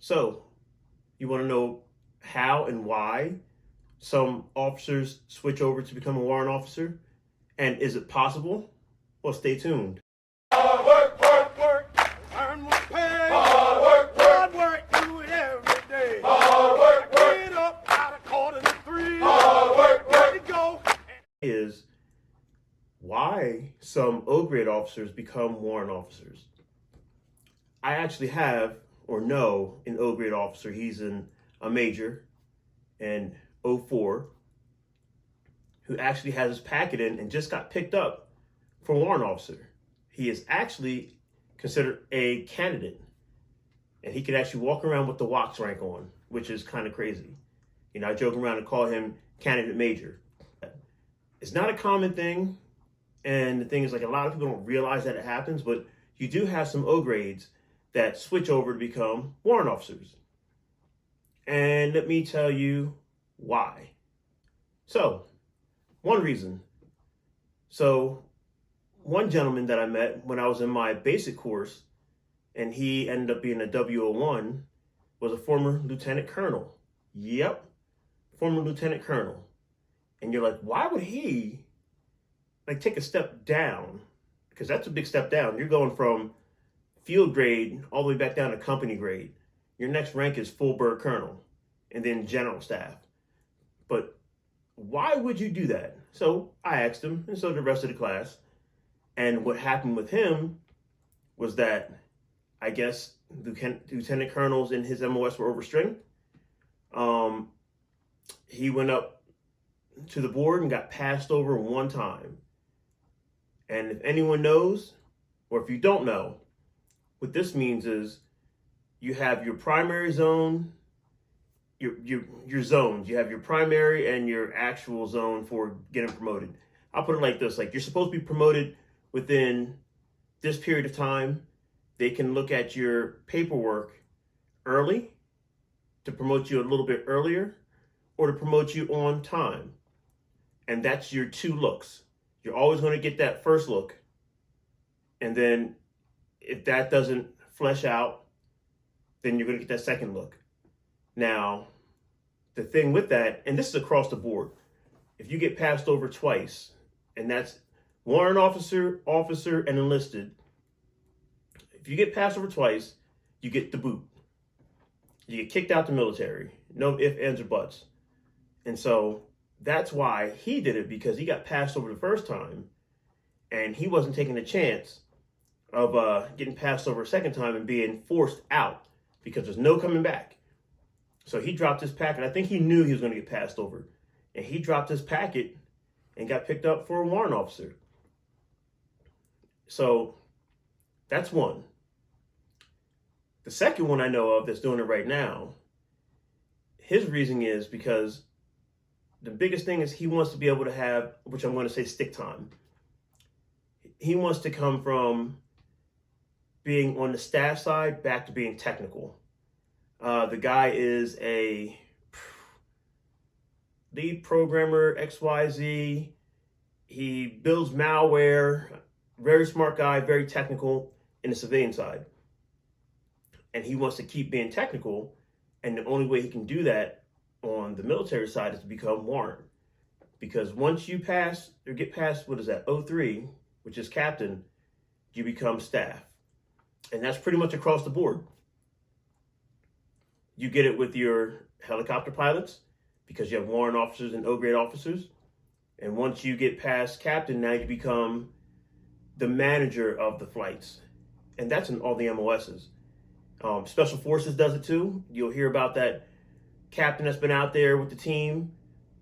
So, you want to know how and why some officers switch over to become a warrant officer? And is it possible? Well, stay tuned. Hard work, work, work, earn more pay. Hard work, do it every day. Hard work, work. Get up out of quarter to three. Hard work, work. Ready to go. Is why some O-grade officers become warrant officers. I actually have or know an O-grade officer. He's a major in '04 who actually has his packet in and just got picked up for warrant officer. He is actually considered a candidate, and he could actually walk around with the WOX rank on, which is kind of crazy. I joke around and call him candidate major. It's not a common thing, and the thing is, like, a lot of people don't realize that it happens, but you do have some O grades that switch over to become warrant officers. And let me tell you why. So, one reason. So, one gentleman that I met when I was in my basic course, and he ended up being a W01, was a former lieutenant colonel. Yep, former lieutenant colonel. And you're like, why would he take a step down? Because that's a big step down. You're going from field grade all the way back down to company grade. Your next rank is full bird colonel and then general staff. But why would you do that? So I asked him, and so did the rest of the class. And what happened with him was that I guess lieutenant colonels in his MOS were overstrength. He went up to the board and got passed over one time. And if anyone knows, or if you don't know, what this means is you have your primary zone, your zones. You have your primary and your actual zone for getting promoted. I'll put it like this: like, you're supposed to be promoted within this period of time. They can look at your paperwork early to promote you a little bit earlier, or to promote you on time. And that's your two looks. You're always going to get that first look. And then if that doesn't flesh out, then you're going to get that second look. Now, the thing with that, and this is across the board, if you get passed over twice, and that's warrant officer, and enlisted, if you get passed over twice, you get the boot. You get kicked out the military. No ifs, ands, or buts. And so that's why he did it, because he got passed over the first time, and he wasn't taking the chance of getting passed over a second time and being forced out, because there's no coming back. So he dropped his packet. I think he knew he was going to get passed over, and he dropped his packet and got picked up for a warrant officer. So that's one. The second one I know of that's doing it right now, his reasoning is because the biggest thing is he wants to be able to have, which I'm going to say, stick time. He wants to come from being on the staff side back to being technical. The guy is a lead programmer, XYZ. He builds malware. Very smart guy, very technical in the civilian side. And he wants to keep being technical. And the only way he can do that on the military side is to become warrant. Because once you pass or get past, what is that, '03, which is captain, you become staff. And that's pretty much across the board. You get it with your helicopter pilots, because you have warrant officers and O-grade officers. And once you get past captain, now you become the manager of the flights. And that's in all the MOSs. Special Forces does it too. You'll hear about that captain that's been out there with the team,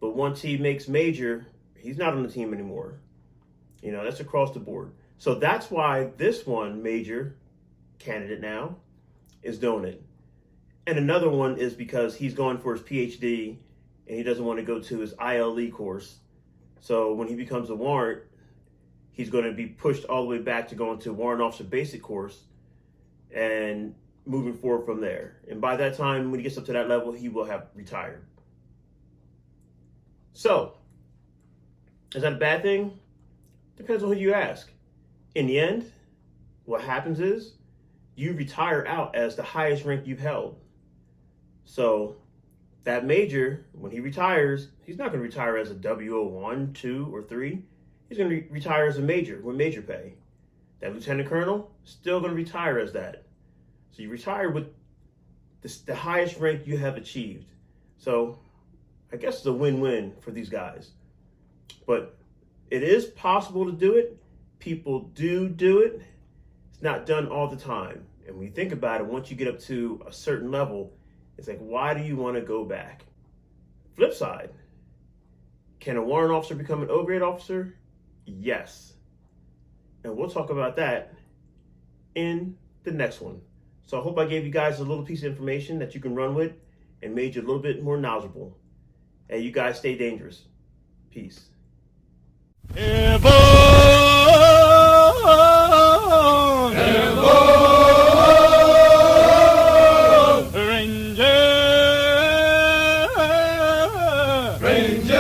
but once he makes major, he's not on the team anymore. That's across the board. So that's why this one, major candidate now, is doing it. And another one is because he's going for his PhD and he doesn't want to go to his ILE course. So when he becomes a warrant, he's going to be pushed all the way back to going to warrant officer basic course and moving forward from there. And by that time, when he gets up to that level, he will have retired. So, is that a bad thing? Depends on who you ask. In the end, what happens is you retire out as the highest rank you've held. So that major, when he retires, he's not going to retire as a W01, 2, or 3. He's going to retire as a major with major pay. That lieutenant colonel, still going to retire as that. So you retire with the highest rank you have achieved. So I guess it's a win-win for these guys. But it is possible to do it. People do it. It's not done all the time. And when you think about it, once you get up to a certain level, it's like, why do you want to go back? Flip side, can a warrant officer become an O-grade officer? Yes. And we'll talk about that in the next one. So I hope I gave you guys a little piece of information that you can run with and made you a little bit more knowledgeable. And you guys stay dangerous. Peace. Airborne! Airborne! Ranger! Ranger!